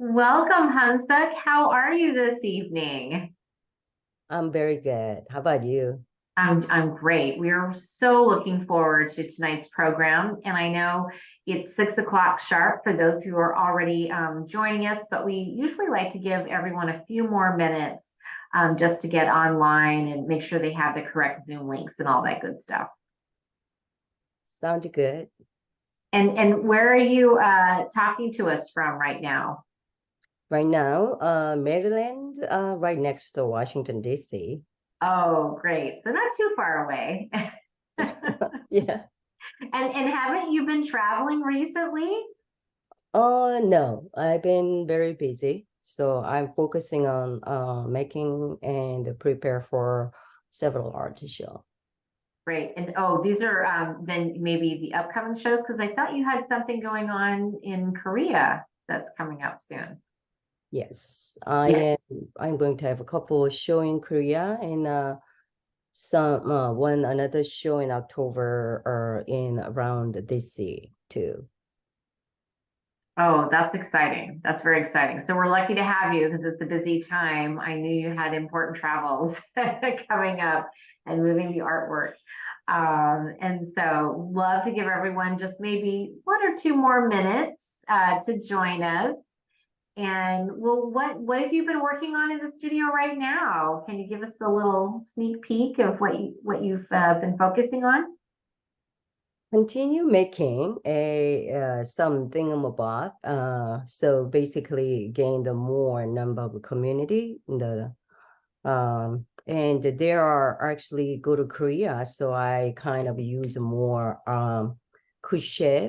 Welcome, Hyunsuk. How are you this evening? I'm very good. How about you? I'm great. We are so looking forward to tonight's program, and I know it's 6 o'clock sharp for those who are already joining us, but we usually like to give everyone a few more minutes just to get online and make sure they have the correct Zoom links and all that good stuff. Sound good? And where are you talking to us from right now? Right now, Maryland, right next to Washington, D.C. Oh, great. So not too far away. Yeah. And haven't you been traveling recently? Oh, no, I've been very busy. So I'm focusing on making and prepare for several art show. Great. And oh, these are then maybe the upcoming shows because I thought you had something going on in Korea that's coming up soon. Yes, Yeah. I'm going to have a couple show in Korea and some one another show in October or in around DC too. Oh, that's exciting. That's very exciting. So we're lucky to have you because it's a busy time. I knew you had important travels coming up and moving the artwork. And so love to give everyone just maybe 1 or 2 more minutes to join us. And well, what have you been working on in the studio right now? Can you give us a little sneak peek of what you've been focusing on? Continue making a some thingamabob. So basically gain the more number of community in the and there are actually go to Korea, so I kind of use more crochet,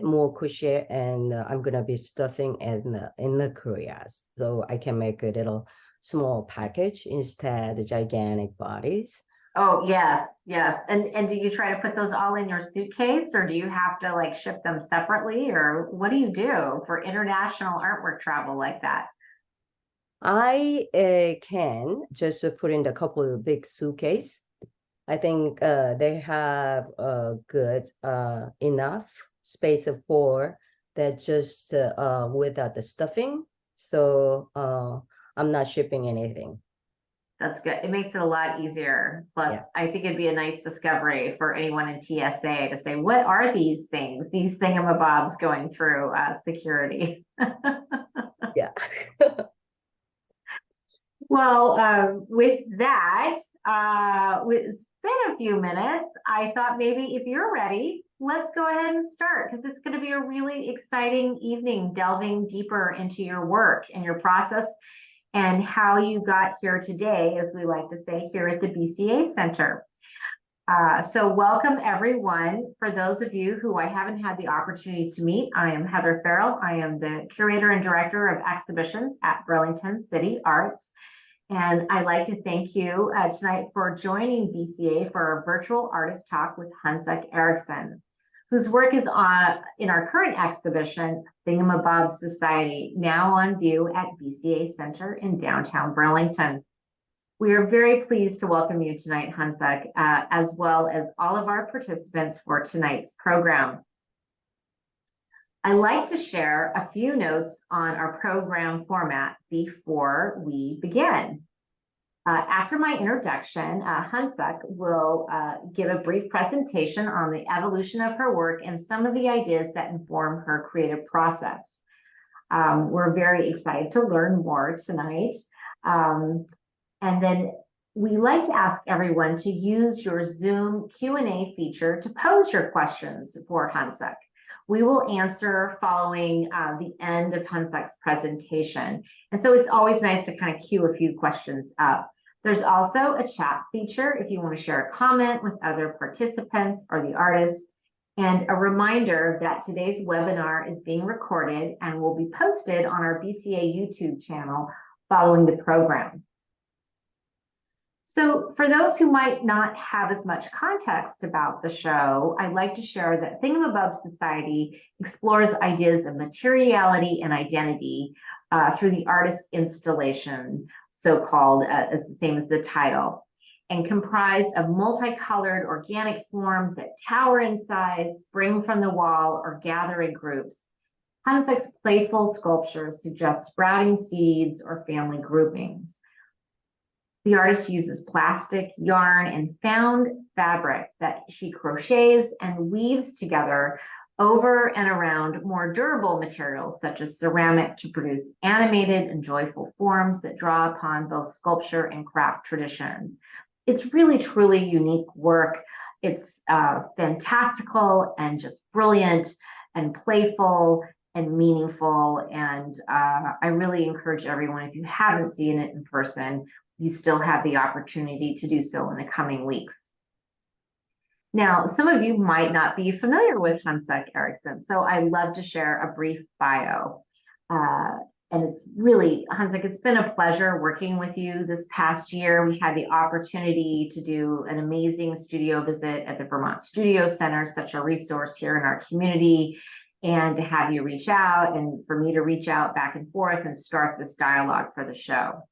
and I'm gonna be stuffing in the Koreas, so I can make a little small package instead of gigantic bodies. Oh yeah, yeah. And do you try to put those all in your suitcase or do you have to like ship them separately or what do you do for international artwork travel like that? I can just put in a couple of big suitcase. I think they have a good enough space for that just without the stuffing. So I'm not shipping anything. That's good. It makes it a lot easier. Plus, Yeah, I think it'd be a nice discovery for anyone in TSA to say, what are these things, these thingamabobs going through security? yeah. Well, with that, it's been a few minutes. I thought maybe if you're ready, let's go ahead and start because it's going to be a really exciting evening delving deeper into your work and your process and how you got here today, as we like to say here at the BCA Center. So welcome everyone. For those of you who I haven't had the opportunity to meet, I am Heather Farrell. I am the curator and director of exhibitions at Burlington City Arts. And I'd like to thank you tonight for joining BCA for our virtual artist talk with Hyunsuk Erickson, whose work is in our current exhibition, Thingumabob Society, now on view at BCA Center in downtown Burlington. We are very pleased to welcome you tonight, Hyunsuk, as well as all of our participants for tonight's program. I like to share a few notes on our program format before we begin. After my introduction, Hyunsuk will give a brief presentation on the evolution of her work and some of the ideas that inform her creative process. We're very excited to learn more tonight. And then we like to ask everyone to use your Zoom Q&A feature to pose your questions for Hyunsuk. We will answer following the end of Hyunsuk's presentation. And so it's always nice to kind of queue a few questions up. There's also a chat feature if you want to share a comment with other participants or the artists. And a reminder that today's webinar is being recorded and will be posted on our BCA YouTube channel following the program. So for those who might not have as much context about the show, I'd like to share that Thingumabob Society explores ideas of materiality and identity through the artist's installation, so-called as the same as the title, and comprised of multicolored organic forms that tower in size, spring from the wall, or gather in groups. Hyunsuk's playful sculptures suggest sprouting seeds or family groupings. The artist uses plastic, yarn, and found fabric that she crochets and weaves together over and around more durable materials such as ceramic to produce animated and joyful forms that draw upon both sculpture and craft traditions. It's really, truly unique work. It's fantastical and just brilliant and playful and meaningful. And I really encourage everyone, if you haven't seen it in person, you still have the opportunity to do so in the coming weeks. Now, some of you might not be familiar with Hyunsuk Erickson, so I love to share a brief bio. And it's really, Hyunsuk, it's been a pleasure working with you this past year. We had the opportunity to do an amazing studio visit at the Vermont Studio Center, such a resource here in our community, and to have you reach out and for me to reach out back and forth and start this dialogue for the show.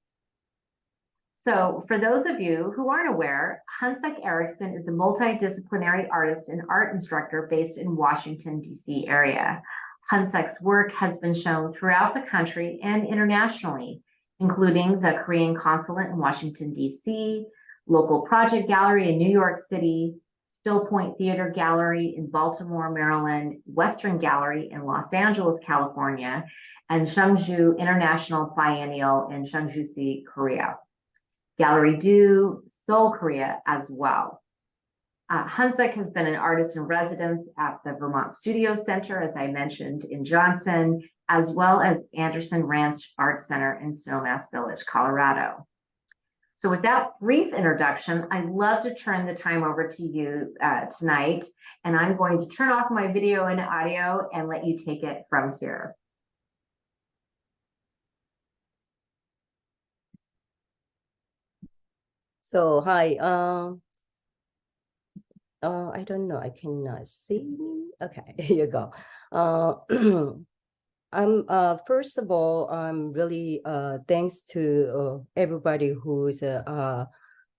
So for those of you who aren't aware, Hyunsuk Erickson is a multidisciplinary artist and art instructor based in Washington, D.C. area. Hyunsuk's work has been shown throughout the country and internationally, including the Korean Consulate in Washington, D.C., Local Project Gallery in New York City, Still Point Theater Gallery in Baltimore, Maryland, Western Gallery in Los Angeles, California, and Seongju International Biennial in Seongju, Korea. Gallery Do, Seoul, Korea as well. Hyunsuk has been an artist in residence at the Vermont Studio Center, as I mentioned, in Johnson, as well as Anderson Ranch Art Center in Snowmass Village, Colorado. So with that brief introduction, I'd love to turn the time over to you tonight, and I'm going to turn off my video and audio and let you take it from here. So hi, I don't know, I cannot see. Okay, here you go. I'm first of all, I'm really thanks to everybody who's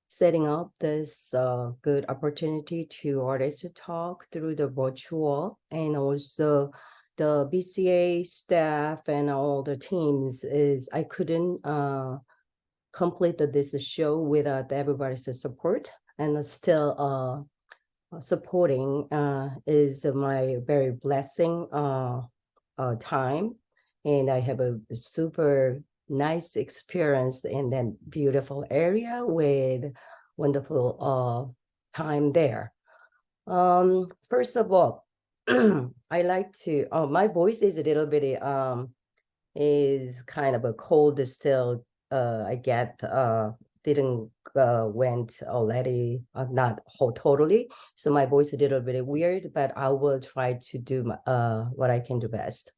setting up this good opportunity to artists to talk through the virtual, and also the BCA staff and all the teams. Is I couldn't complete this show without everybody's support, and still supporting is my very blessing time, and I have a super nice experience in that beautiful area with wonderful time there. First of all, I like to, my voice is a little bit is kind of a cold still. I get didn't went already, not whole totally. So my voice is a little bit weird, but I will try to do what I can do best.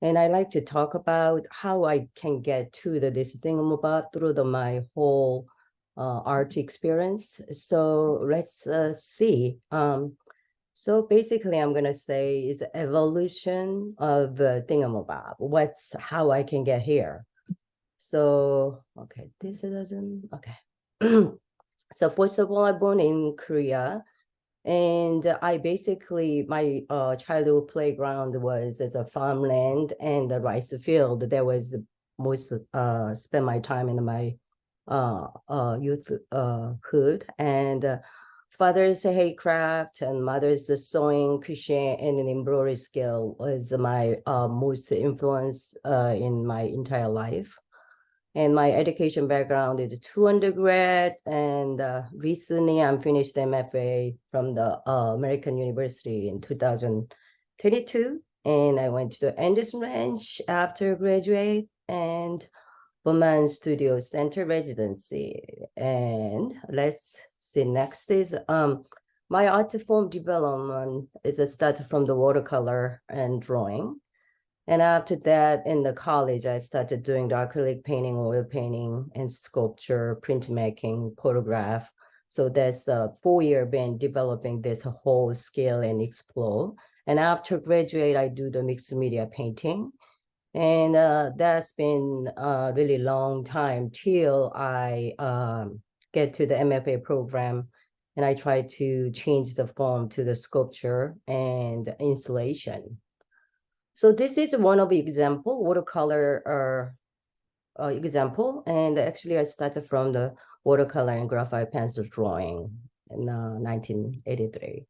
And I like to talk about how I can get to this Thingamabob through my whole art experience. So let's see. So basically, I'm gonna say is the evolution of the Thingamabob. How I can get here. So, okay, this doesn't, okay. So first of all, I'm born in Korea, and I basically, my childhood playground was as a farmland and the rice field. That was most spend my time in my youthhood, and father's handcraft and mother's sewing, crochet, and an embroidery skill was my most influence in my entire life. And my education background is 2 undergrad, and recently I'm finished MFA from the American University in 2022, and I went to Anderson Ranch after graduate, and Vermont Studio Center Residency. And let's see, next is my Artiform development is a start from the watercolor and drawing. And after that, in the college, I started doing the acrylic painting, oil painting, and sculpture, printmaking, photograph. So that's a 4-year been developing this whole skill and explore. And after graduate, I do the mixed media painting. And that's been a really long time till I get to the MFA program. And I try to change the form to the sculpture and installation. So this is one of the example, watercolor example. And actually I started from the watercolor and graphite pencil drawing in 1983.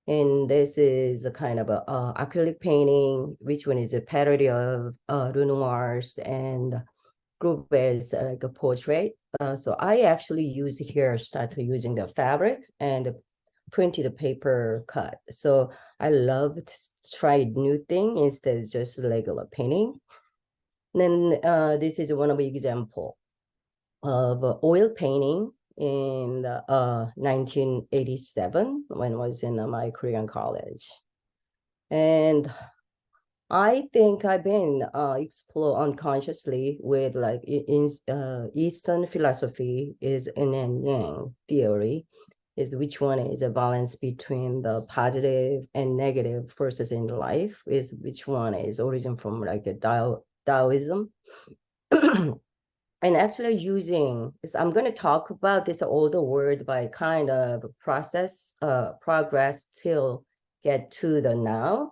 And this is a kind of a acrylic painting, which one is a parody of Renoir's and group is like a portrait. So I actually started using the fabric and the printed paper cut. So I love to try new thing instead of just regular painting. Then this is one of the example of oil painting in 1987 when I was in my Korean college. And I think I've been explore unconsciously with like in Eastern philosophy is yin and yang theory, is which one is a balance between the positive and negative forces in life, is which one is origin from like a Taoism. And actually using is I'm going to talk about this older word by kind of progress till get to the now.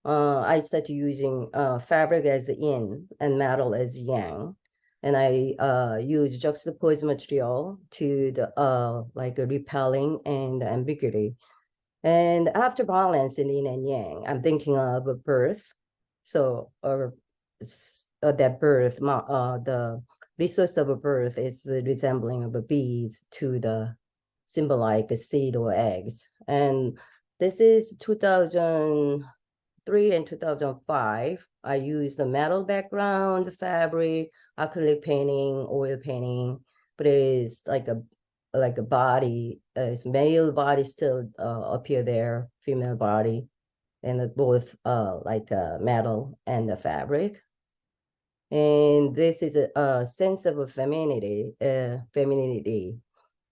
I started using fabric as yin and metal as yang. And I use juxtaposed material to the like a repelling and ambiguity. And after balance in yin and yang, I'm thinking of a birth. So, or that birth, the resource of a birth is resembling of a bees to the symbol like a seed or eggs. And this is 2003 and 2005. I used the metal background, fabric, acrylic painting, oil painting, but it's like a body, it's male body still appear there, female body, and both like metal and the fabric. And this is a sense of femininity.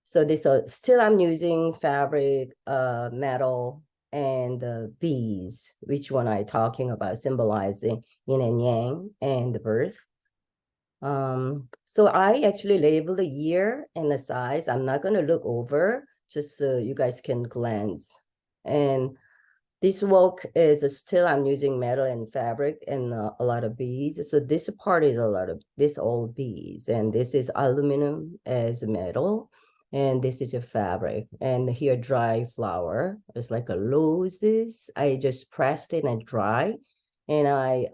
So this still I'm using fabric, metal, and bees, which one I talking about symbolizing yin and yang and the birth. So I actually label the year and the size. I'm not going to look over, just so you guys can glance. And this work is still I'm using metal and fabric and a lot of beads. So this part is a lot of this all beads, and this is aluminum as metal, and this is a fabric. And here dry flower. It's like a roses. I just pressed it and dry, and I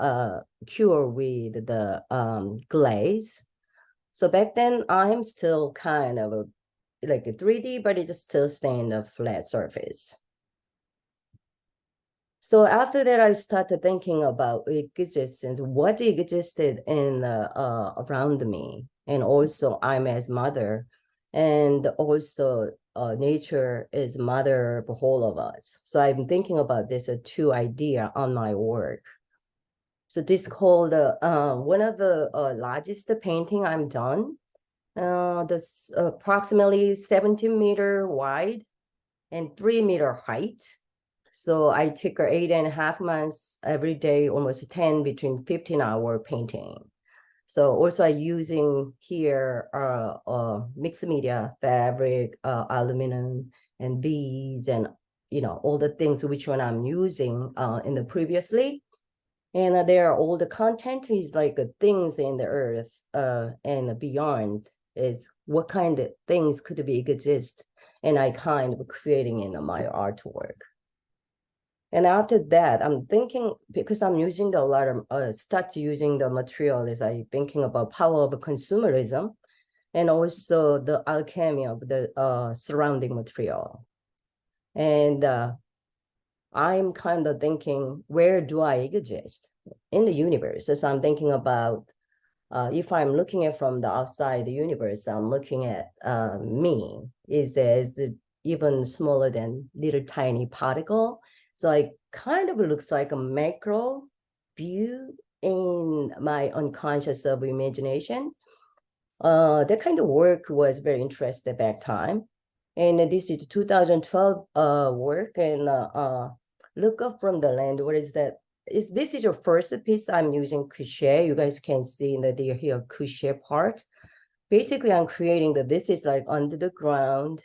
cure with the glaze. So back then I'm still kind of like a 3D, but it's still staying a flat surface. So after that, I started thinking about existence, what existed in around me, and also I'm as mother, and also nature is mother of all of us. So I'm thinking about this two idea on my work. So this called one of the largest painting I'm done. This approximately 17-meter wide and 3-meter height. So I take 8.5 months every day, almost 10 between 15-hour painting. So also I using here mixed media, fabric, aluminum, and beads, and all the things which one I'm using in the previously. And there are all the content is like things in the earth and beyond is what kind of things could be exist, and I kind of creating in my artwork. And after that, I'm thinking, because I'm using a lot of, start using the material as I thinking about power of consumerism and also the alchemy of the surrounding material. And I'm kind of thinking, where do I exist in the universe? So I'm thinking about, if I'm looking at from the outside the universe, I'm looking at me is as even smaller than little tiny particle. So it kind of looks like a macro view in my unconscious of imagination. That kind of work was very interesting back time. And this is 2012 work, and look up from the land. What is that? This is your first piece I'm using crochet. You guys can see in the here crochet part. Basically, I'm creating this is like under the ground,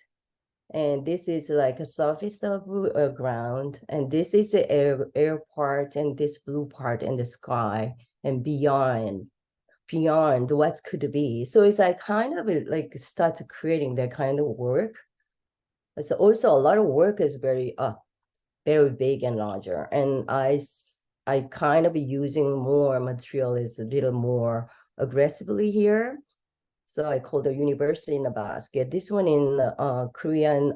And this is like a surface of ground, and this is the air part, and this blue part in the sky, and beyond what could be. So it's like kind of like start creating that kind of work. So also a lot of work is very big and larger, and I kind of using more material is a little more aggressively here. So I call the University in a Basket. This one in Korean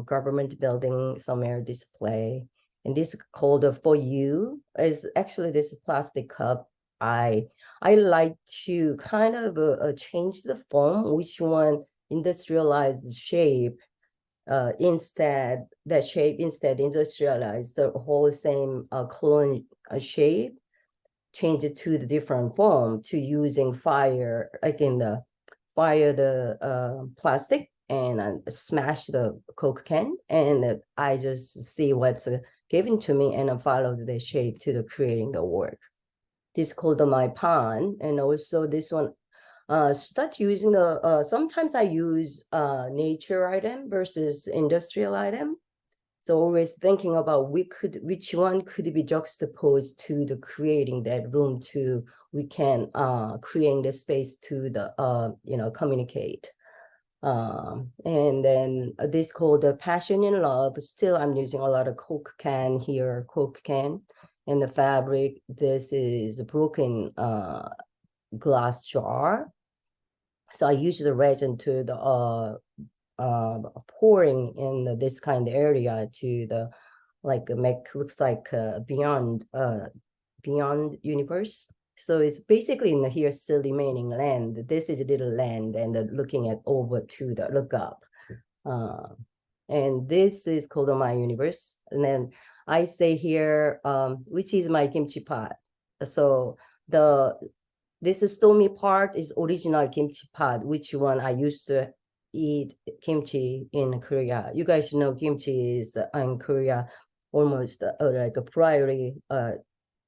government building, somewhere display. And this called For You is actually this plastic cup. I like to kind of change the form, which one industrialized shape instead industrialize the whole same clone shape, change it to the different form to using fire, like in the fire the plastic and smash the Coke can, and I just see what's given to me and I follow the shape to the creating the work. This called my pan, and also this one start using the sometimes I use nature item versus industrial item. So always thinking about which one could be juxtaposed to the creating that room to we can create the space to the communicate. And then this called the Passion in Love. Still, I'm using a lot of Coke can here, Coke can. And the fabric, this is a broken glass jar. So I use the resin to the pouring in this kind of area to the like make looks like beyond universe. So it's basically in the here still remaining land. This is a little land, and looking at over to the look up. And this is called my universe. And then I say here, which is my kimchi pot. So this stormy part is original kimchi pot, which one I used to eat kimchi in Korea. You guys know kimchi is in Korea almost like a priority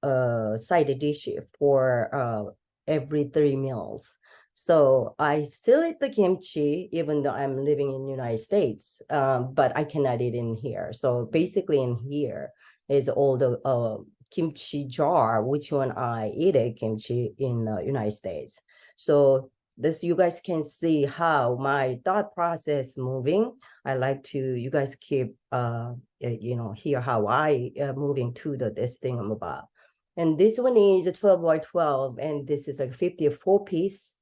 side dish for every 3 meals. So I still eat the kimchi even though I'm living in the United States, but I cannot eat in here. So basically in here is all the kimchi jar, which one I eat a kimchi in the United States. So this you guys can see how my thought process moving. I like to you guys keep hear how I moving to this Thingumabobs. And this one is a 12 by 12, and this is like 54 piece.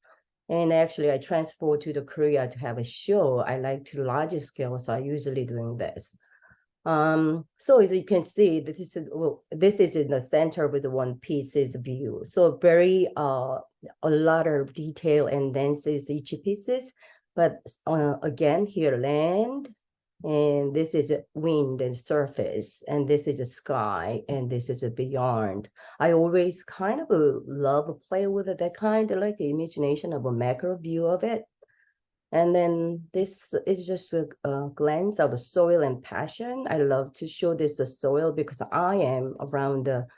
And actually I transferred to the Korea to have a show. I like to larger scale, so I usually doing this. So as you can see, this is in the center with the one pieces view. So very a lot of detail and denses each pieces. But again, here land, and this is a wind and surface, and this is a sky, and this is a beyond. I always kind of love play with that kind of like the imagination of a macro view of it. And then this is just a glance of soil and passion. I love to show this the soil because I am around the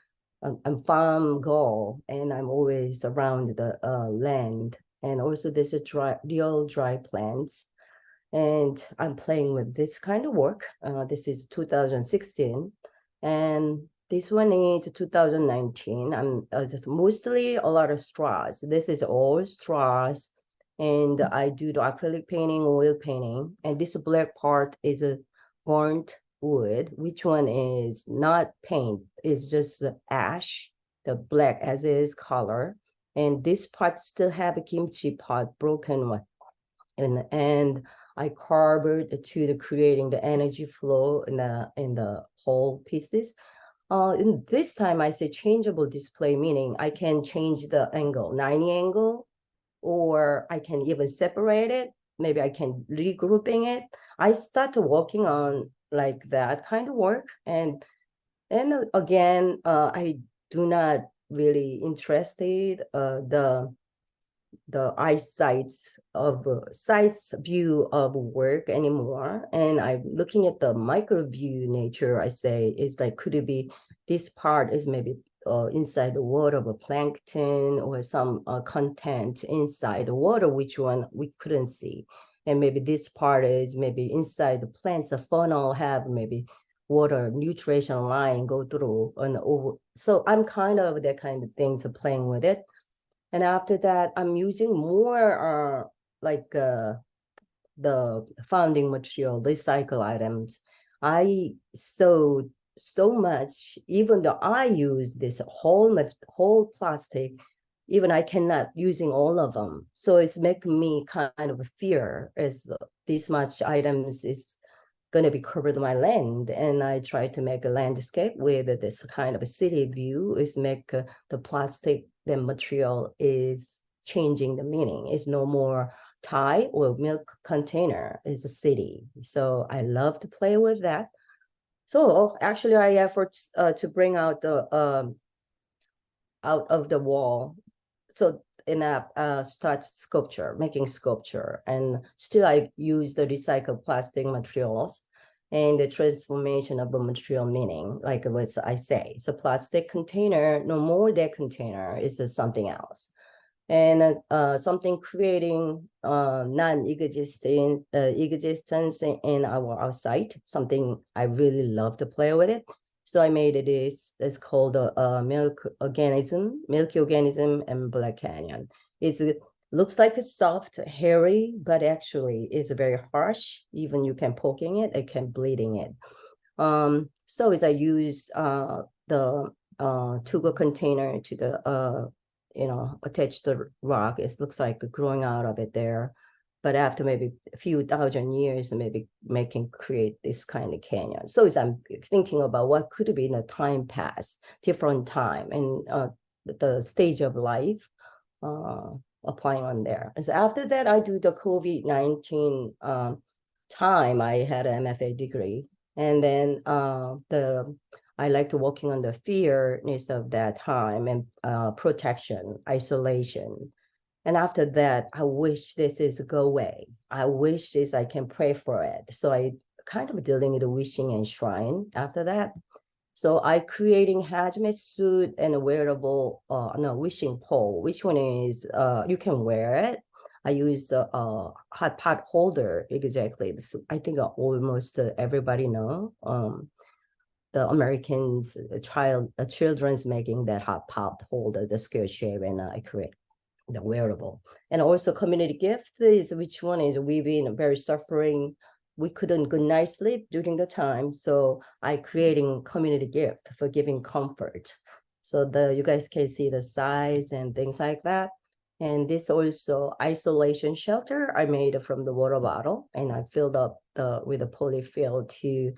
I'm farm girl, and I'm always around the land. And also this is real dry plants. And I'm playing with this kind of work. This is 2016. And this one is 2019. I'm just mostly a lot of straws. This is all straws. And I do the acrylic painting, oil painting. And this black part is a burnt wood. Which one is not paint? It's just the ash, the black as is color. And this part still have a kimchi pot, broken one. And I carved to the creating the energy flow in the whole pieces. In this time I say changeable display, meaning I can change the angle, 90 angle, or I can even separate it. Maybe I can regrouping it. I start working on like that kind of work. And again, I do not really interested the eyesight of sights view of work anymore. And I'm looking at the micro view nature. I say is like, could it be this part is maybe inside the water of a plankton or some content inside the water, which one we couldn't see. And maybe this part is maybe inside the plants, the funnel have maybe water nutrition line go through and over. So I'm kind of that kind of things playing with it. And after that, I'm using more like the founding material, recycle items. I so much, even though I use this whole plastic, even I cannot using all of them. So it's making me kind of fear as this much items is going to be covered my land. And I try to make a landscape with this kind of a city view is make the plastic, the material is changing the meaning. It's no more Thai or milk container is a city. So I love to play with that. So actually I efforts to bring out the out of the wall. So in a start sculpture, making sculpture, and still I use the recycled plastic materials and the transformation of the material meaning, like what I say. So plastic container, no more that container is something else. And something creating non-existent existence in our outside, something I really love to play with it. So I made it it's called Milky Organism and Black Canyon. It looks like it's soft, hairy, but actually it's very harsh. Even you can poking it, it can bleeding it. So as I use the Tugo container to the attached to the rock, it looks like growing out of it there. But after maybe a few thousand years, maybe create this kind of canyon. So as I'm thinking about what could be in a time pass, different time, and the stage of life, applying on there. And so after that, I do the COVID-19 time. I had an MFA degree, and then I liked working on the fearness of that time and protection, isolation. And after that, I wish this is go away. I wish this, I can pray for it. So I kind of dealing with the wishing and shrine after that. So I creating hazmat suit and a wearable, wishing pole. Which one is, you can wear it. I use a hot pot holder, exactly. So I think almost everybody know. The Americans, children's making that hot pot holder, the square shape, and I create the wearable. And also community gift is which one is we've been very suffering. We couldn't good night sleep during the time. So I creating community gift for giving comfort. So you guys can see the size and things like that. And this also isolation shelter I made from the water bottle, and I filled up with a polyfill to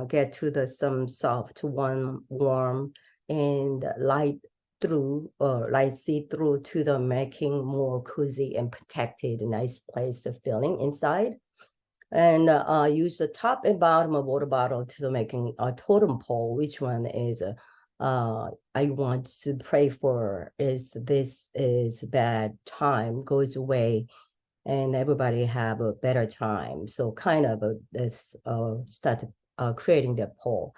get to some soft, warm, and light see through to the making more cozy and protected, nice place of feeling inside. And use the top and bottom of water bottle to making a totem pole. Which one is I want to pray for is this is bad time goes away and everybody have a better time. So kind of this start creating that pole.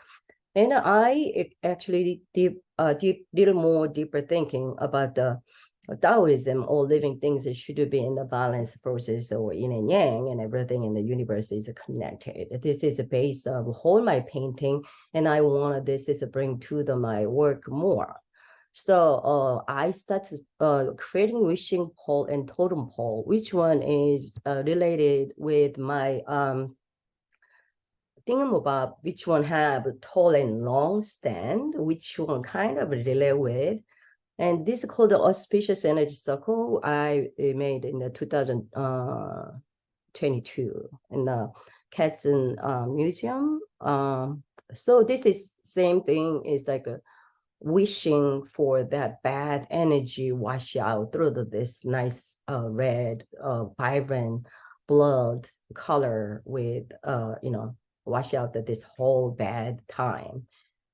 And I actually little more deeper thinking about the Taoism, all living things that should be in the balance forces or yin and yang, and everything in the universe is connected. This is a base of whole my painting, and I wanted this is to bring to my work more. So I started creating wishing pole and totem pole, which one is related with my Thingamabob, which one have a tall and long stand, which one kind of relate with. And this is called the auspicious energy circle I made in the 2022 in the Katzen Museum. So this is same thing, is like a wishing for that bad energy wash out through this nice red, vibrant blood color with, wash out this whole bad time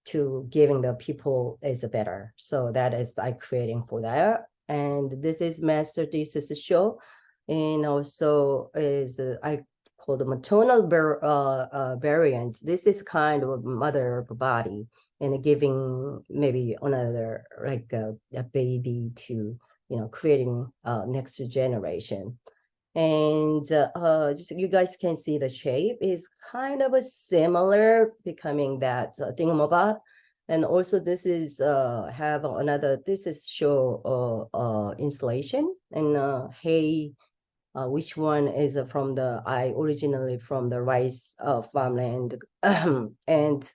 to giving the people is better. So that is I creating for that. And this is master thesis show. And also is I call the maternal variant. This is kind of mother of body and giving maybe another like a baby to, creating next generation. And just, you guys can see the shape is kind of a similar, becoming that thingamabob. And also this is have another, this is show installation and hay, which one is from the, I originally from the rice farmland. And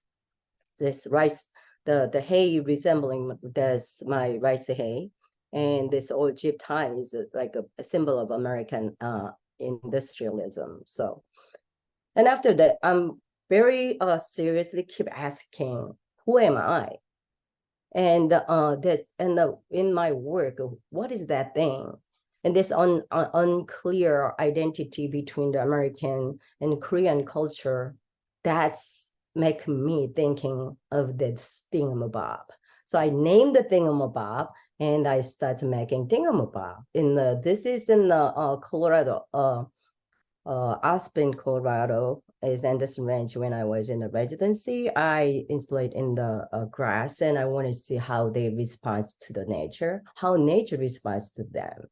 this rice, the hay resembling this my rice hay, and this old zip tie is like a symbol of American industrialism. So, and after that, I'm very seriously keep asking, who am I? And this, and in my work, what is that thing? And this unclear identity between the American and Korean culture, that's make me thinking of this thingamabob. So I named the thingamabob and I started making thingamabob. This is in the Colorado, Aspen, Colorado is Anderson Ranch. When I was in the residency, I installed in the grass, and I want to see how they respond to the nature, how nature responds to them.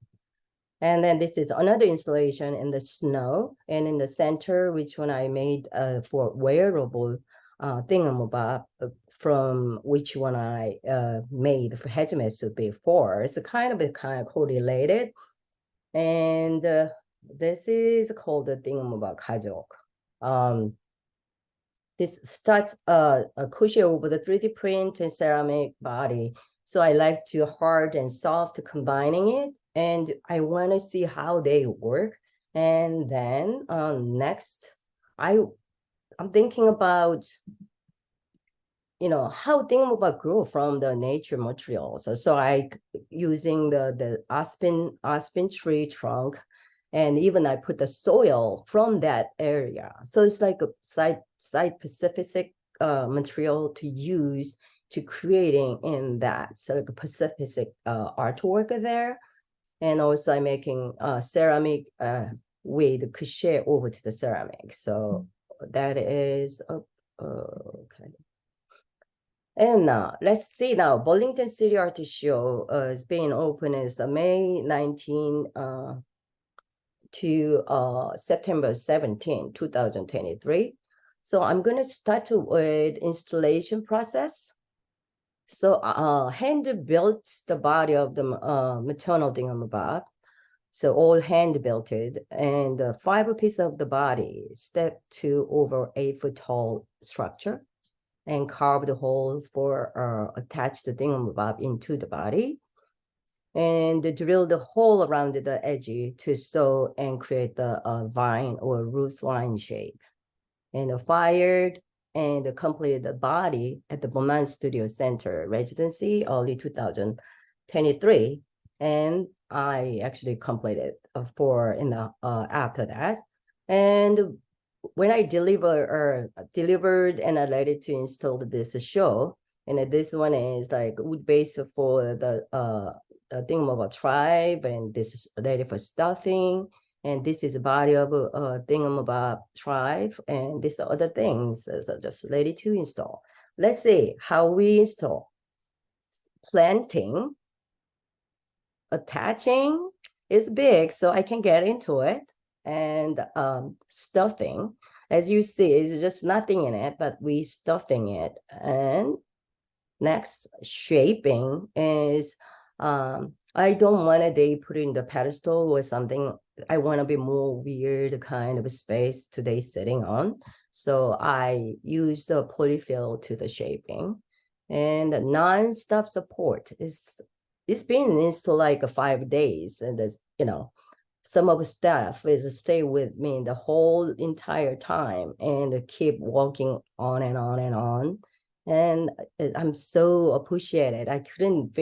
And then this is another installation in the snow, and in the center, which one I made for wearable thingamabob, from which one I made for hazmat before. It's kind of correlated. And this is called the Thingumabobs 가족. This starts a crochet over the 3D print and ceramic body. So I like to hard and soft combining it, and I want to see how they work. And then next, I'm thinking about, how Thingumabobs grow from the nature materials. So I using the aspen tree trunk, and even I put the soil from that area. So it's like a site specific material to use to creating in that, so like a specific artwork there. And also I'm making ceramic with crochet over to the ceramic. So that is okay. And let's see now, Burlington City Art Show is being open as May 19 to September 17, 2023. So I'm going to start with installation process. So hand built the body of the maternal thingamabob. So all hand built it, and 5 pieces of the body, step 2 over 8-foot tall structure, and carve the hole for attach the thingamabob into the body, and drill the hole around the edge to sew and create the vine or roof line shape. And fired and completed the body at the BCA Studio Center Residency early 2023. And I actually completed after that. And when I delivered and I ready to install this show, and this one is like wood base for the Thingumabobs tribe, and this is ready for stuffing, and this is the body of a Thingumabobs tribe, and these are other things so just ready to install. Let's see how we install. Planting, attaching is big, so I can get into it. And stuffing, as you see, is just nothing in it, but we stuffing it. And next, shaping is I don't want they put in the pedestal or something. I want to be more weird kind of space today sitting on. So I use the polyfill to the shaping. And non-stop support it's been installed like 5 days, and there's, some of the staff is stay with me the whole entire time and keep walking on and on and on. And I'm so appreciated. I couldn't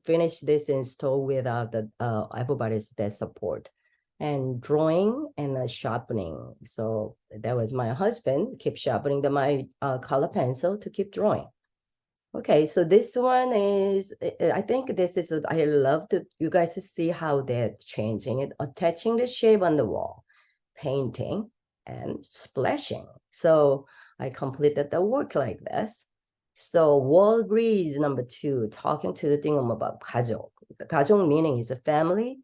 finish this install without the everybody's support and drawing and sharpening. So that was my husband keep sharpening my color pencil to keep drawing. Okay, so this one is, I think this is, I love you guys to see how they're changing it, attaching the shape on the wall, painting, and splashing. So I completed the work like this. So wall breeze number 2, talking to the Thingumabobs 가족. The 가족 meaning is a family.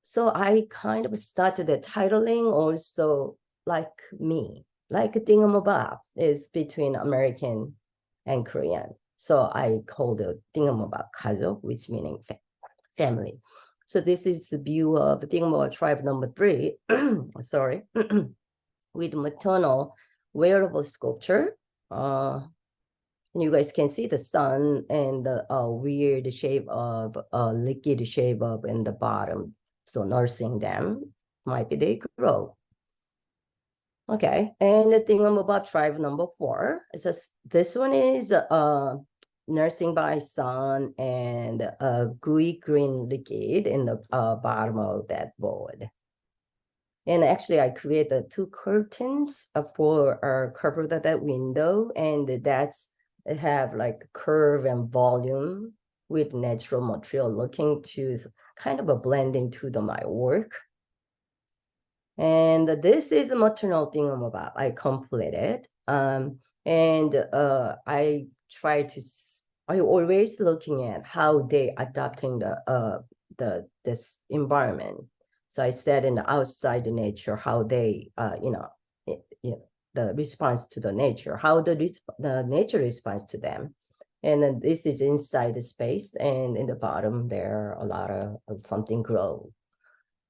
So I kind of started the titling also like me, like Thingamabob is between American and Korean. So I called it Thingamabob 가족, which meaning family. So this is the view of Thingamabob tribe number 3, sorry, with maternal wearable sculpture. And you guys can see the sun and the weird shape of liquid shape of in the bottom. So nursing them might be they grow. Okay, and the Thingamabob tribe number 4. It's just this one is nursing by sun and a gooey green liquid in the bottom of that board. And actually, I created 2 curtains for cover that window, and that's have like curve and volume with natural material, looking to kind of a blending to my work. And this is a maternal Thingamabob I completed. And I try to, I always looking at how they adapting this environment. So I said in the outside the nature, how they, the response to the nature, how the nature responds to them. And then this is inside the space, and in the bottom there are a lot of something grow.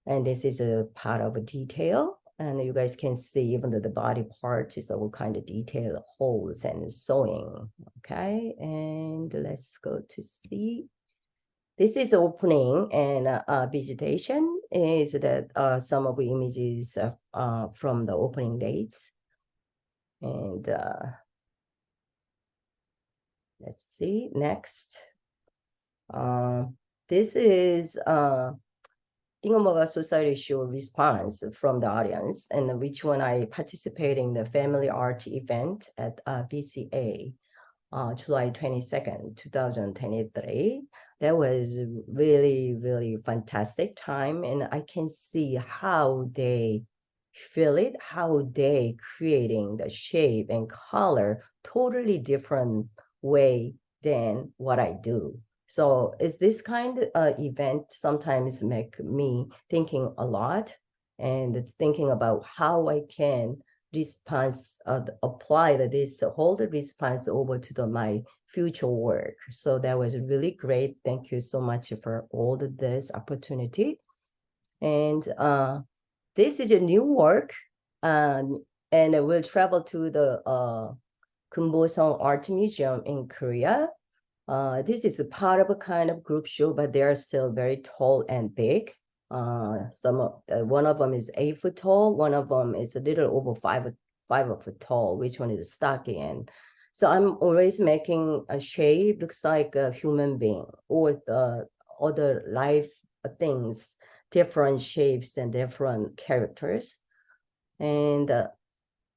And this is a part of a detail. And you guys can see even the body part is all kind of detail, holes and sewing. Okay, and let's go to see. This is opening and vegetation is that some of the images from the opening dates. And let's see, next. This is Thingumabob Society show response from the audience, and which one I participate in the family art event at BCA. July 22nd, 2023. That was really, really fantastic time. And I can see how they feel it, how they creating the shape and color totally different way than what I do. So is this kind of event sometimes make me thinking a lot and thinking about how I can response apply this whole response over to my future work. So that was really great. Thank you so much for all this opportunity. And this is a new work, and we'll travel to the Kumboseong Art Museum in Korea. This is a part of a kind of group show, but they are still very tall and big. One of them is 8 foot tall. One of them is a little over 5 foot tall. Which one is stocky? And so I'm always making a shape looks like a human being or the other life things, different shapes and different characters. And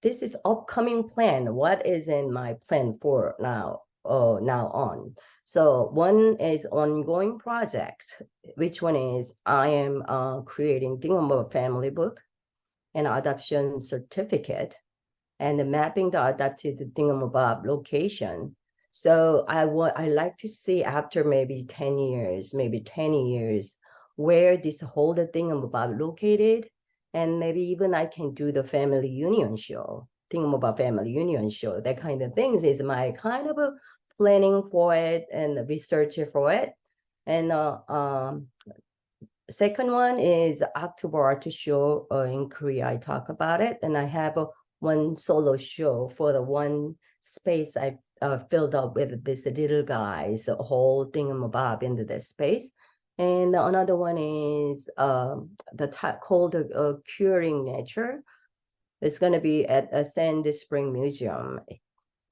this is upcoming plan. What is in my plan for now? Now on. So one is ongoing project, which one is I am creating Thingumabobs family book and adoption certificate and mapping the adopted Thingumabobs location. So I like to see after maybe 10 years, maybe 20 years, where this whole Thingumabobs located, and maybe even I can do the family union show, Thingumabobs family union show, that kind of things is my kind of a planning for it and research for it. And second one is October Art Show in Korea. I talk about it, and I have one solo show for the one space I filled up with this little guys, the whole Thingamabob into this space. And another one is the type called Curing Nature. It's going to be at a Sandy Spring Museum.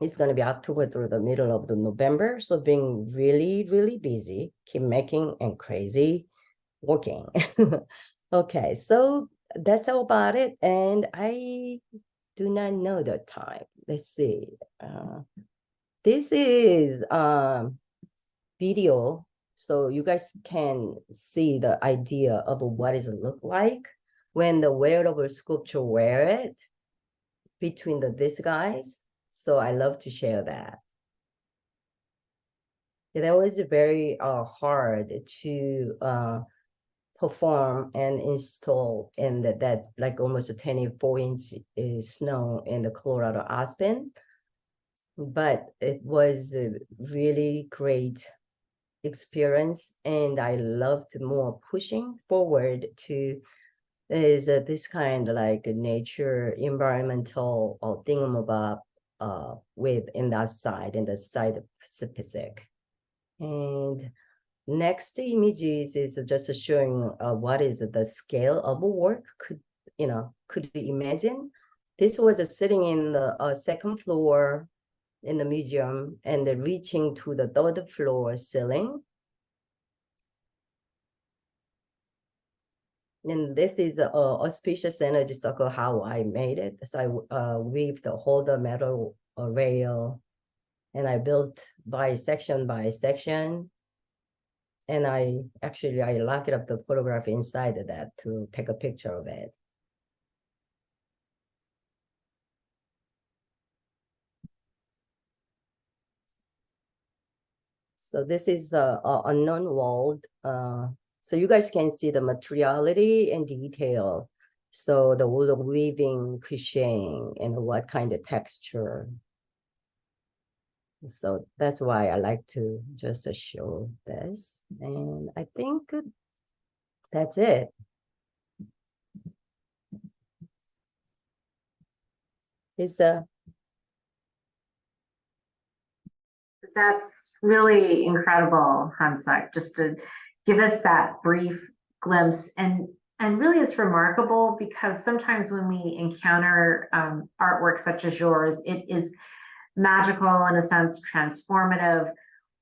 It's going to be October through the middle of the November. So being really, really busy, keep making and crazy working. Okay, so that's all about it. And I do not know the time. Let's see. This is video. So you guys can see the idea of what does it look like when the wearable sculpture wear it between these guys. So I love to share that. That was very hard to perform and install in that like almost a 24-inch snow in the Colorado Aspen. But it was a really great experience, and I loved more pushing forward to is this kind of like nature environmental or thingamabob with in that side, in the side of Pacific. And next images is just showing what is the scale of a work. Could you imagine? This was sitting in the second floor in the museum and reaching to the third floor ceiling. And this is a auspicious energy circle, how I made it. So I weaved the whole the metal rail, and I built by section. And I locked up the photograph inside of that to take a picture of it. So this is a unknown world. So you guys can see the materiality and detail. So the wool weaving, crocheting, and what kind of texture. So that's why I like to just show this. And I think that's it. It's That's really incredible, Hyunsuk, just to give us that brief glimpse. And really it's remarkable because sometimes when we encounter artwork such as yours, it is magical, in a sense, transformative,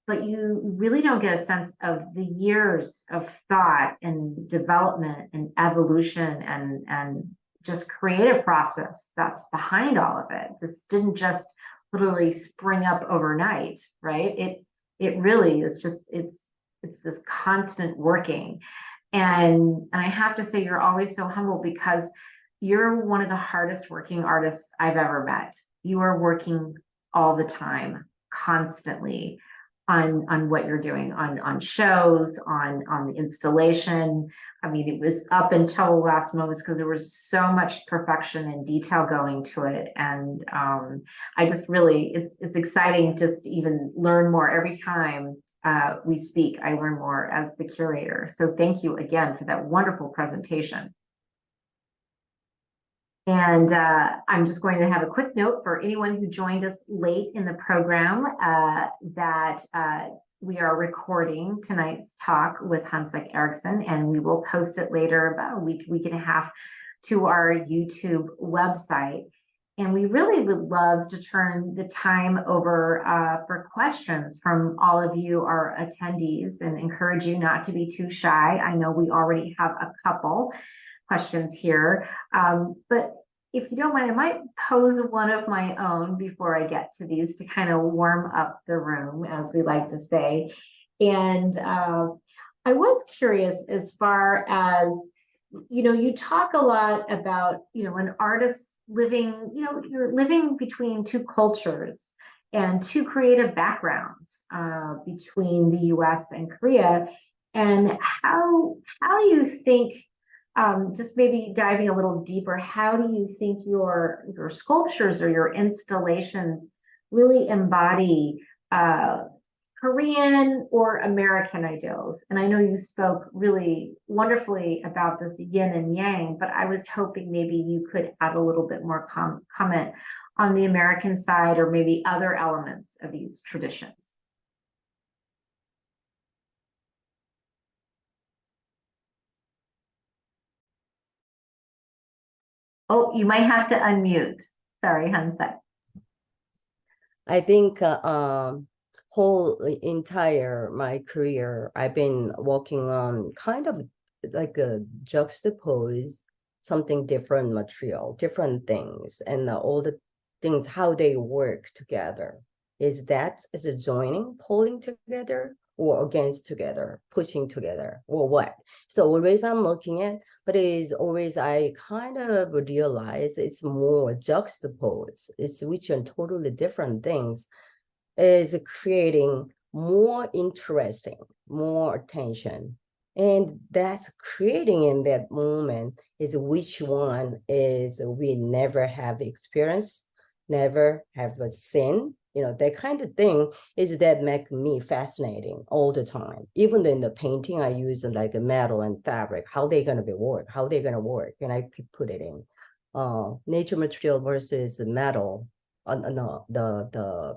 but you really don't get a sense of the years of thought and development and evolution and just creative process that's behind all of it. This didn't just literally spring up overnight, right? It really is just it's this constant working. And I have to say, you're always so humble because you're one of the hardest working artists I've ever met. You are working all the time, constantly on what you're doing on shows, on the installation. I mean, it was up until the last moments because there was so much perfection and detail going to it. And I just really, it's exciting just to even learn more every time we speak. I learn more as the curator. So thank you again for that wonderful presentation. And I'm just going to have a quick note for anyone who joined us late in the program that we are recording tonight's talk with Hyunsuk Erickson, and we will post it later, about a week and a half, to our YouTube website. And we really would love to turn the time over for questions from all of you, our attendees, and encourage you not to be too shy. I know we already have a couple questions here. But if you don't mind, I might pose one of my own before I get to these to kind of warm up the room, as we like to say. And I was curious as far as, you talk a lot about, an artist living, you're living between two cultures and two creative backgrounds between the US and Korea. And how do you think, just maybe diving a little deeper, how do you think your sculptures or your installations really embody Korean or American ideals? And I know you spoke really wonderfully about this yin and yang, but I was hoping maybe you could add a little bit more comment on the American side, or maybe other elements of these traditions. Oh, you might have to unmute. Sorry, Hyunsuk. I think whole entire my career, I've been working on kind of like a juxtapose something different material, different things, and all the things, how they work together. Is a joining, pulling together, or against together, pushing together, or what? So always I'm looking at, but it is always I kind of realize it's more juxtapose. It's which are totally different things, is creating more interesting, more attention. And that's creating in that moment is which one is we never have experience, never have seen, that kind of thing is that make me fascinating all the time. Even in the painting, I use like a metal and fabric, how they gonna be work, how they gonna work, and I put it in. Nature material versus metal, no, the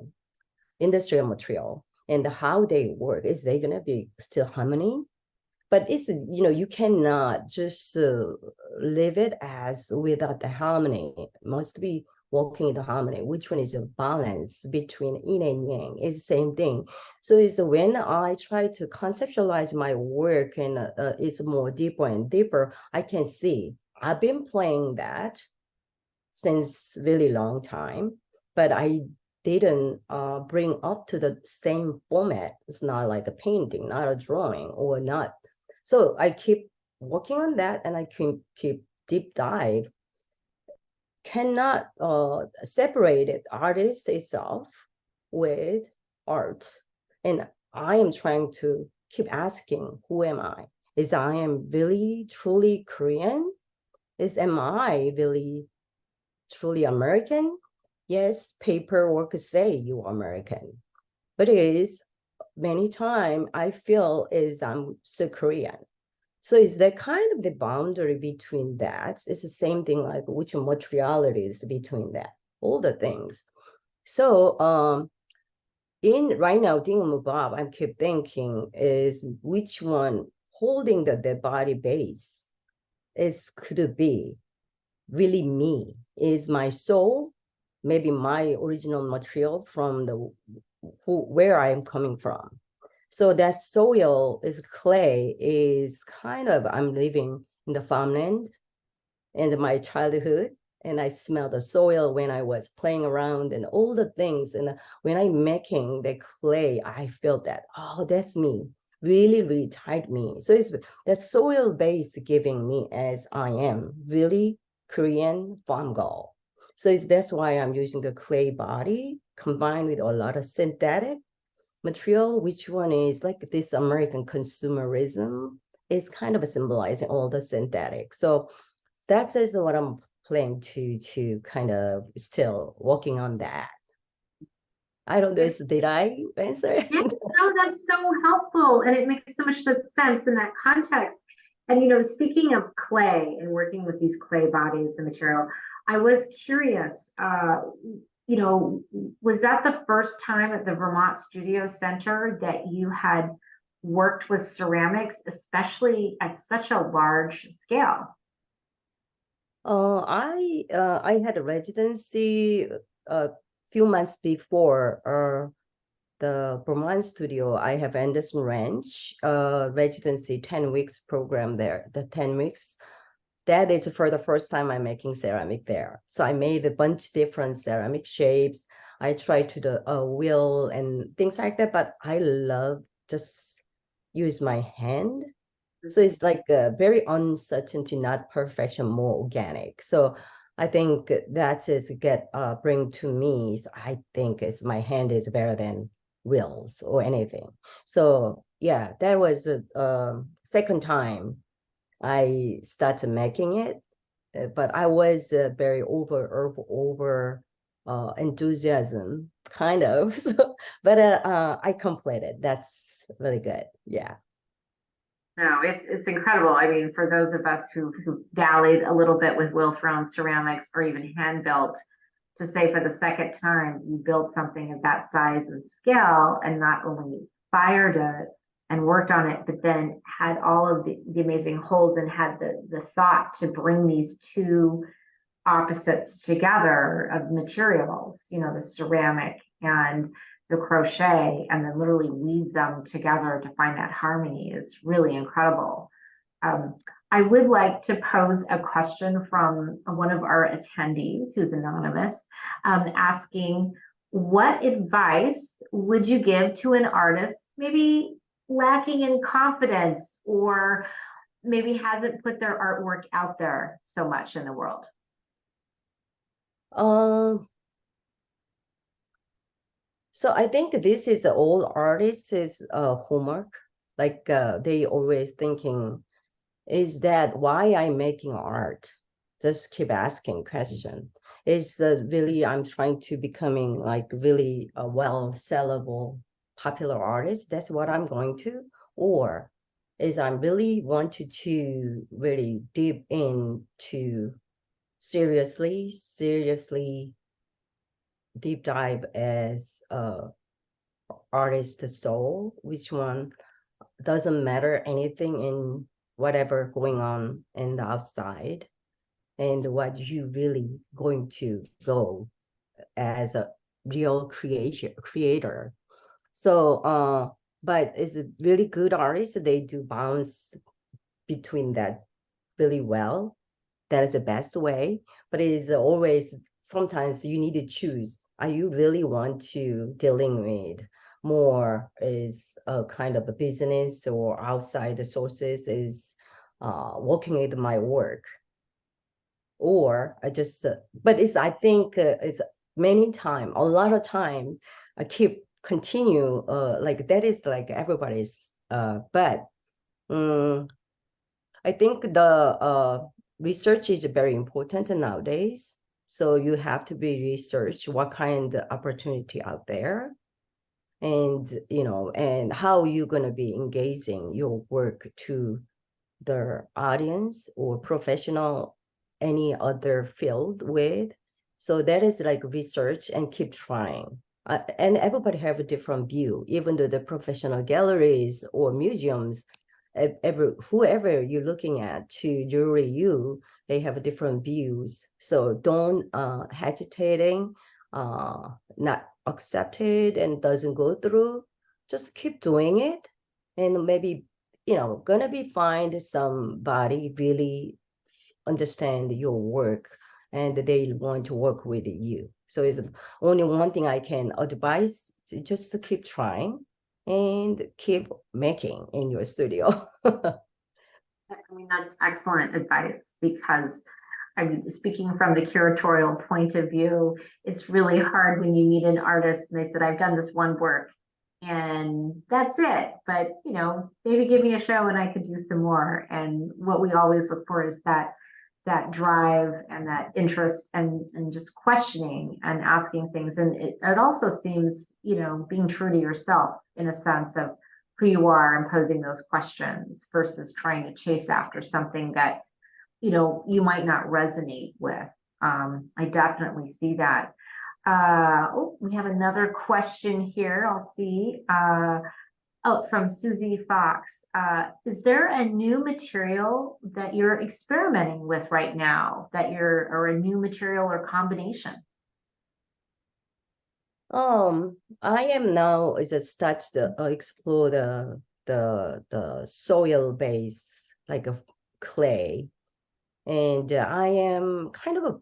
industrial material, and how they work. Is they gonna be still harmony? But it's, you cannot just live it as without the harmony. It must be walking in the harmony. Which one is a balance between yin and yang? It's the same thing. So it's when I try to conceptualize my work and it's more deeper and deeper, I can see I've been playing that since really long time, but I didn't bring up to the same format. It's not like a painting, not a drawing, or not. So I keep working on that, and I keep deep dive. Cannot separate it, artist itself with art. And I am trying to keep asking, who am I? Is I am really truly Korean? Am I really truly American? Yes, paperwork say you are American, but it is many times I feel is I'm so Korean. So is that kind of the boundary between that? It's the same thing like which materiality is between that, all the things. So in right now, Thingumabobs, I keep thinking is which one holding the body base is could be really me, is my soul, maybe my original material from the where I am coming from. So that soil is clay is kind of I'm living in the farmland and my childhood, and I smell the soil when I was playing around and all the things. And when I'm making the clay, I feel that, oh, that's me, really, really tight me. So it's the soil base giving me as I am, really Korean farm girl. So that's why I'm using the clay body combined with a lot of synthetic material. Which one is like this American consumerism is kind of symbolizing all the synthetic. So that is what I'm planning to kind of still working on that. I don't know, did I answer? Yeah, no, that's so helpful. And it makes so much sense in that context. And, speaking of clay and working with these clay bodies and material, I was curious, was that the first time at the Vermont Studio Center that you had worked with ceramics, especially at such a large scale? I had a residency a few months before the Vermont studio. I have Anderson Ranch residency 10 weeks program there. The 10 weeks, that is for the first time I'm making ceramic there. So I made a bunch of different ceramic shapes. I tried to the wheel and things like that, but I love just use my hand. So it's like a very uncertainty, not perfection, more organic. So I think that is bring to me. So I think it's my hand is better than wheels or anything. So yeah, that was the second time I started making it, but I was very over enthusiasm kind of. So, but I completed. That's really good. Yeah. No, it's incredible. I mean, for those of us who dallied a little bit with wheel thrown ceramics or even hand built, to say for the second time you built something of that size and scale and not only fired it and worked on it, but then had all of the amazing holes and had the thought to bring these two opposites together of materials, the ceramic and the crochet, and then literally weave them together to find that harmony is really incredible. Um, I would like to pose a question from one of our attendees who's anonymous, asking, what advice would you give to an artist maybe lacking in confidence or maybe hasn't put their artwork out there so much in the world? Um, so I think this is all artists' homework. Like they always thinking, is that why I'm making art? Just keep asking question. Is really I'm trying to becoming like really a well sellable popular artist? That's what I'm going to, or is I'm really wanted to really deep into seriously deep dive as artist soul, which one doesn't matter anything in whatever going on in the outside, and what you really going to go as a real creator. So but is a really good artist, they do bounce between that really well. That is the best way, but it is always sometimes you need to choose. Are you really want to dealing with more is a kind of a business or outside the sources is working with my work, or I just but it's I think it's many time a lot of time I keep continue like that is like everybody's but I think the research is very important nowadays. So you have to be research what kind of opportunity out there, and and how you're gonna be engaging your work to the audience or professional any other field with. So that is like research and keep trying. And everybody have a different view, even though the professional galleries or museums, whoever you're looking at to jury you, they have different views. So don't hesitating, not accept it and doesn't go through. Just keep doing it, and maybe gonna be find somebody really understand your work and they want to work with you. So it's only one thing I can advise, just to keep trying and keep making in your studio. I mean, that's excellent advice because I mean, speaking from the curatorial point of view, it's really hard when you meet an artist and they said, I've done this one work and that's it. But, maybe give me a show and I could do some more. And what we always look for is that drive and that interest and just questioning and asking things. And it also seems, being true to yourself in a sense of who you are and posing those questions versus trying to chase after something that you might not resonate with. I definitely see that. We have another question here. I'll see. From Susie Fox. Is there a new material that you're experimenting with right now or a new material or combination? I am now is a start to explore the soil base like a clay, and I am kind of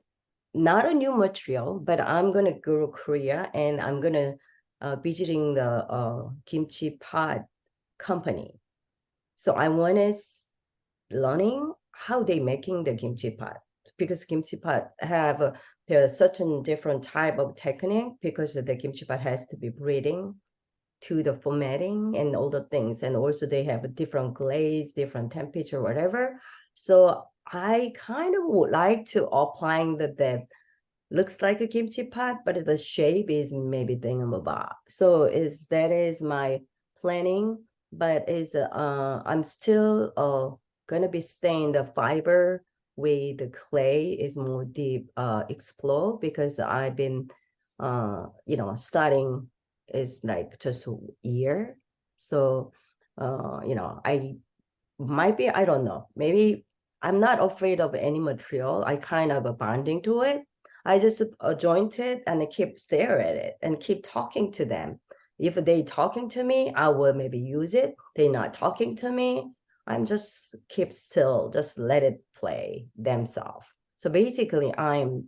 not a new material, but I'm gonna go to Korea and I'm gonna visiting the kimchi pot company. So I want to learning how they making the kimchi pot, because kimchi pot have there are certain different type of technique, because the kimchi pot has to be breathing to the formatting and all the things, and also they have a different glaze, different temperature, whatever. So I kind of would like to applying that looks like a kimchi pot, but the shape is maybe Thingamabob. So that is my planning, but I'm still gonna be staying the fiber with the clay is more deep explore, because I've been starting is like just a year. So I might be, I don't know, maybe I'm not afraid of any material. I kind of a bonding to it. I just joint it and I keep stare at it and keep talking to them. If they talking to me, I will maybe use it. They not talking to me, I'm just keep still, just let it play themselves. So basically, I'm,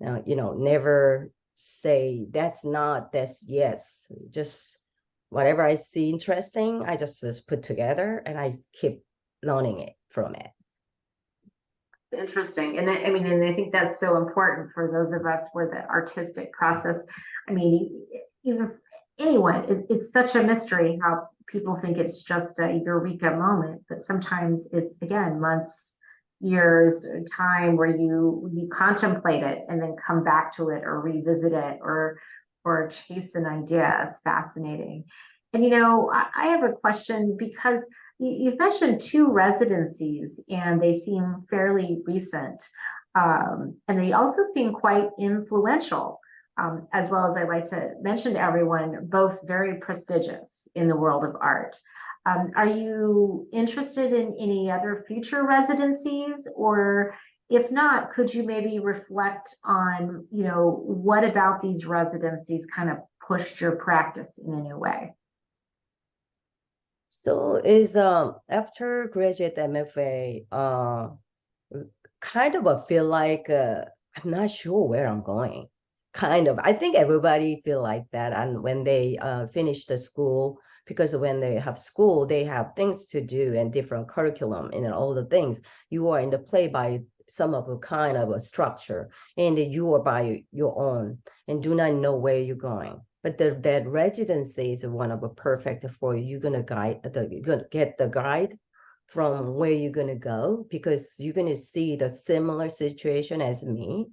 never say that's not, that's yes. Just whatever I see interesting, I just put together and I keep learning it from it. Interesting. And I mean, and I think that's so important for those of us where the artistic process, I mean, even anyone, it's such a mystery how people think it's just a eureka moment, but sometimes it's, again, months, years, time where you contemplate it and then come back to it or revisit it or chase an idea. It's fascinating. And I have a question because you've mentioned two residencies and they seem fairly recent. And they also seem quite influential, as well as I like to mention to everyone, both very prestigious in the world of art. Are you interested in any other future residencies? Or if not, could you maybe reflect on, what about these residencies kind of pushed your practice in a new way? So is after graduate MFA, kind of a feel like I'm not sure where I'm going. Kind of. I think everybody feel like that. And when they finish the school, because when they have school, they have things to do and different curriculum and all the things. You are in the play by some of a kind of a structure, and you are by your own and do not know where you're going. But that residency is one of a perfect for you. You're gonna get the guide from where you're gonna go, because you're gonna see the similar situation as me,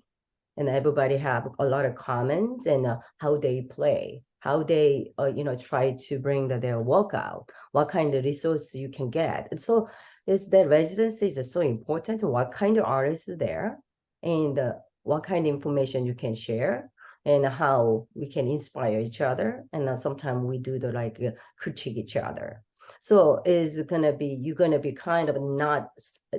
and everybody have a lot of comments and how they play, how they try to bring their work out, what kind of resources you can get. And so is that residency is so important, what kind of artists are there, and what kind of information you can share, and how we can inspire each other. And sometimes we do the critique each other. So you're gonna be kind of not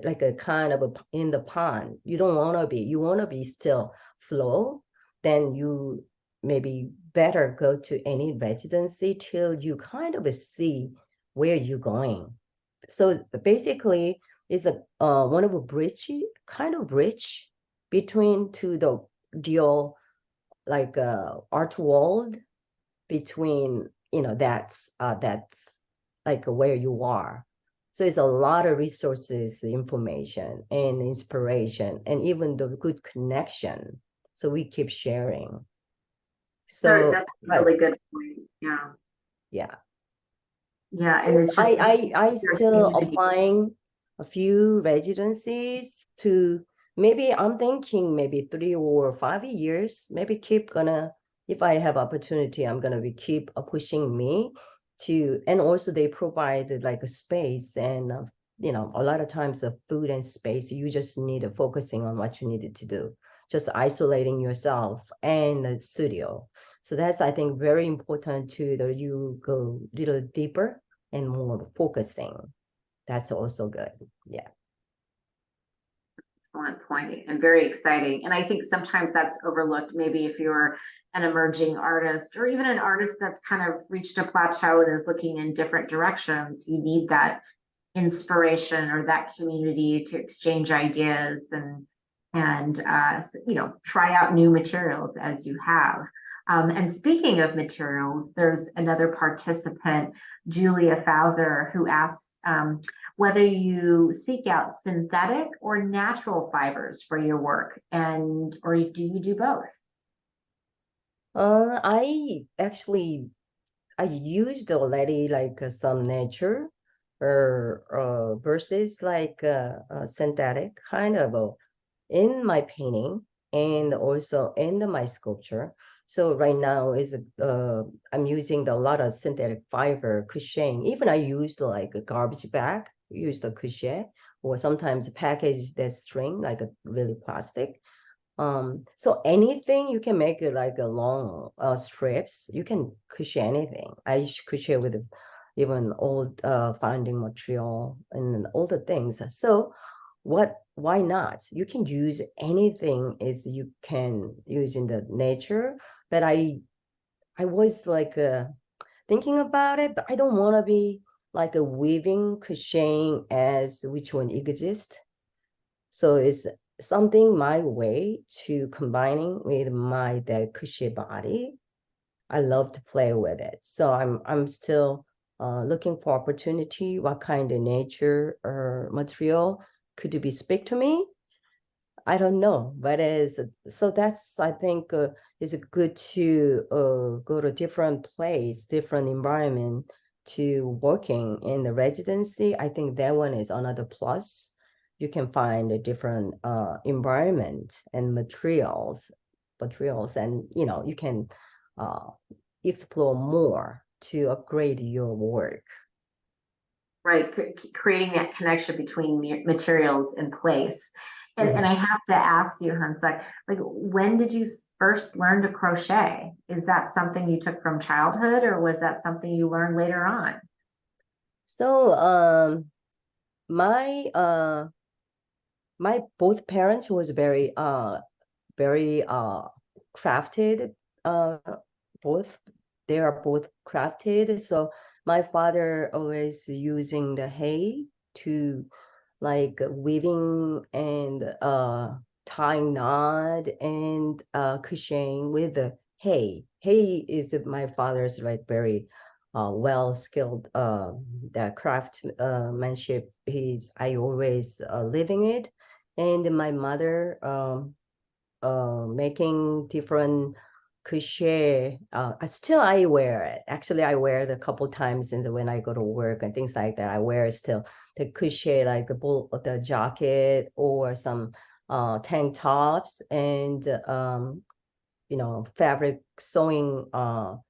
like a kind of in the pond. You don't want to be. You want to be still flow. Then you maybe better go to any residency till you kind of see where you're going. So basically, it's a one of a bridge between to the real art world, between that's like where you are. So it's a lot of resources, information and inspiration, and even the good connection. So we keep sharing. So That's a really good point. Yeah. yeah. Yeah. And it's just I your still community. applying a few residencies to, maybe I'm thinking maybe 3 or 5 years, maybe keep gonna, if I have opportunity, I'm gonna be keep pushing me to, and also they provide like a space and a lot of times the food and space, you just need to focusing on what you needed to do, just isolating yourself and the studio. So that's, I think, very important too, that you go a little deeper and more focusing. That's also good. Yeah. Excellent point and very exciting. And I think sometimes that's overlooked. Maybe if you're an emerging artist or even an artist that's kind of reached a plateau and is looking in different directions, you need that inspiration or that community to exchange ideas and try out new materials as you have. And speaking of materials, there's another participant, Julia Fauser, who asks whether you seek out synthetic or natural fibers for your work, or do you do both? I used already like some nature or versus like synthetic kind of in my painting and also in my sculpture. So right now is I'm using a lot of synthetic fiber crocheting. Even I used like a garbage bag, used a crochet, or sometimes package that string like a really plastic. So anything you can make it like a long strips. You can crochet anything. I crochet with even old finding material and all the things. So why not? You can use anything is you can use in the nature. But I was like thinking about it, but I don't want to be like a weaving, crocheting as which one exists. So it's something my way to combining with my the crochet body. I love to play with it. So I'm still looking for opportunity, what kind of nature or material could be speak to me. I don't know, but so that's, I think is good to go to different place, different environment to working in the residency, I think that one is another plus. You can find a different environment and materials, and you can explore more to upgrade your work. Right, creating that connection between materials and place. And, Mhm. and I have to ask you, Hyunsuk, like, when did you first learn to crochet? Is that something you took from childhood, or was that something you learned later on? So my my both parents was very crafted, both they are both crafted. So my father always using the hay to like weaving and tying knot and crocheting with the hay. Hay is my father's like very well skilled that craftsmanship. He's I always living it, and my mother making different crochet. Still I wear it. Actually, I wear it a couple times in when I go to work and things like that. I wear still the crochet like the jacket or some tank tops and fabric sewing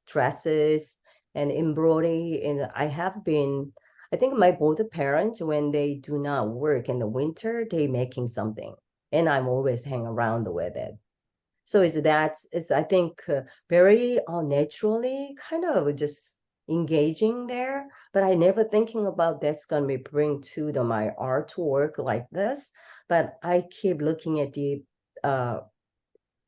dresses and embroidery. And I think my both parents, when they do not work in the winter, they making something. And I'm always hang around with it. So it's I think very naturally kind of just engaging there, but I never thinking about that's gonna be bring to my artwork like this. But I keep uh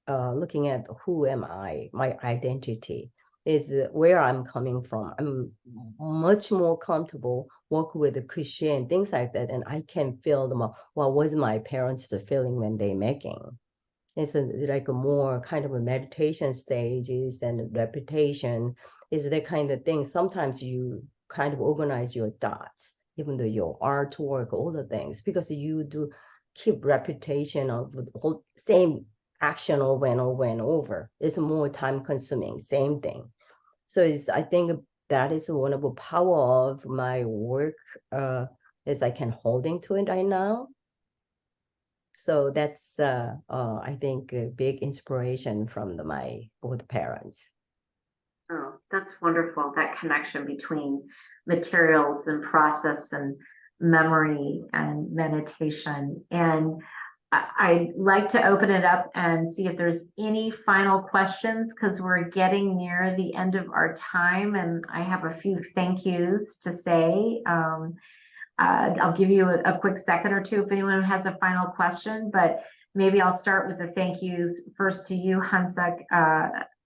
looking at who am I, my identity is where I'm coming from. I'm much more comfortable work with the cushion and things like that, and I can feel what was my parents feeling when they making. It's like a more kind of a meditation stages and repetition is the kind of thing. Sometimes you kind of organize your dots, even though your artwork, all the things, because you do keep repetition of the whole same action over and over and over. It's more time consuming, same thing. So I think that is one of the power of my work is I can holding to it right now. So that's I think a big inspiration from my both parents. Oh, that's wonderful. That connection between materials and process and memory and meditation. And I'd like to open it up and see if there's any final questions because we're getting near the end of our time and I have a few thank yous to say. I'll give you a quick second or two if anyone has a final question, but maybe I'll start with the thank yous first to you, Hyunsuk.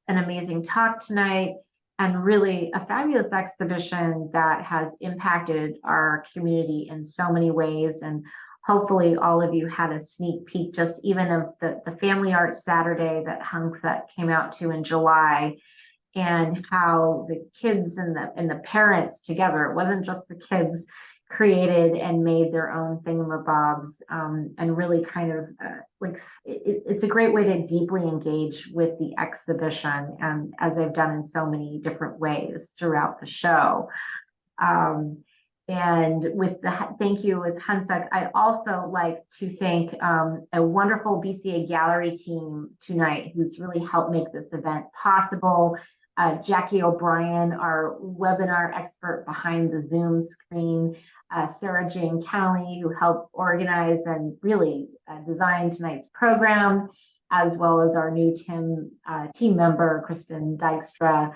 An amazing talk tonight and really a fabulous exhibition that has impacted our community in so many ways. And hopefully all of you had a sneak peek, just even of the Family Art Saturday that Hyunsuk came out to in July and how the kids and the parents together, it wasn't just the kids, created and made their own thingamabobs and really kind of it's a great way to deeply engage with the exhibition and as I've done in so many different ways throughout the show. And with the thank you with Hyunsuk, I'd also like to thank a wonderful BCA gallery team tonight who's really helped make this event possible. Jackie O'Brien, our webinar expert behind the Zoom screen, Sarah Jane Cowney, who helped organize and really design tonight's program, as well as our new team member, Kristen Dykstra,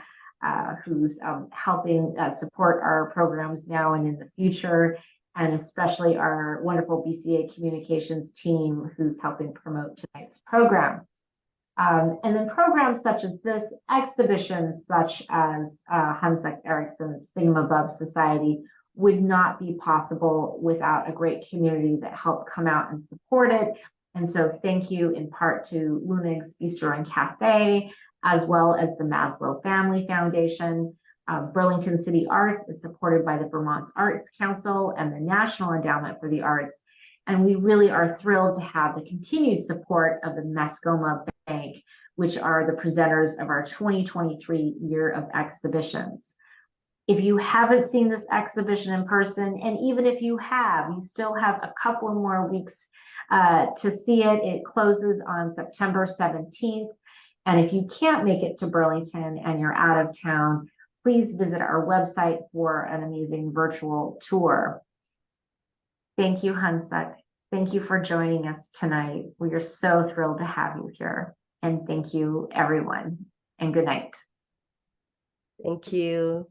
who's helping support our programs now and in the future, and especially our wonderful BCA communications team who's helping promote tonight's program. And then programs such as this, exhibitions such as Hyunsuk Erickson's Thingumabob Society would not be possible without a great community that helped come out and support it. And so thank you in part to Lunig's Bistro and Cafe, as well as the Maslow Family Foundation. Burlington City Arts is supported by the Vermont Arts Council and the National Endowment for the Arts. And we really are thrilled to have the continued support of the Mascoma Bank, which are the presenters of our 2023 year of exhibitions. If you haven't seen this exhibition in person, and even if you have, you still have a couple more weeks to see it. It closes on September 17th. And if you can't make it to Burlington and you're out of town, please visit our website for an amazing virtual tour. Thank you, Hyunsuk. Thank you for joining us tonight. We are so thrilled to have you here. And thank you, everyone. And good night. Thank you.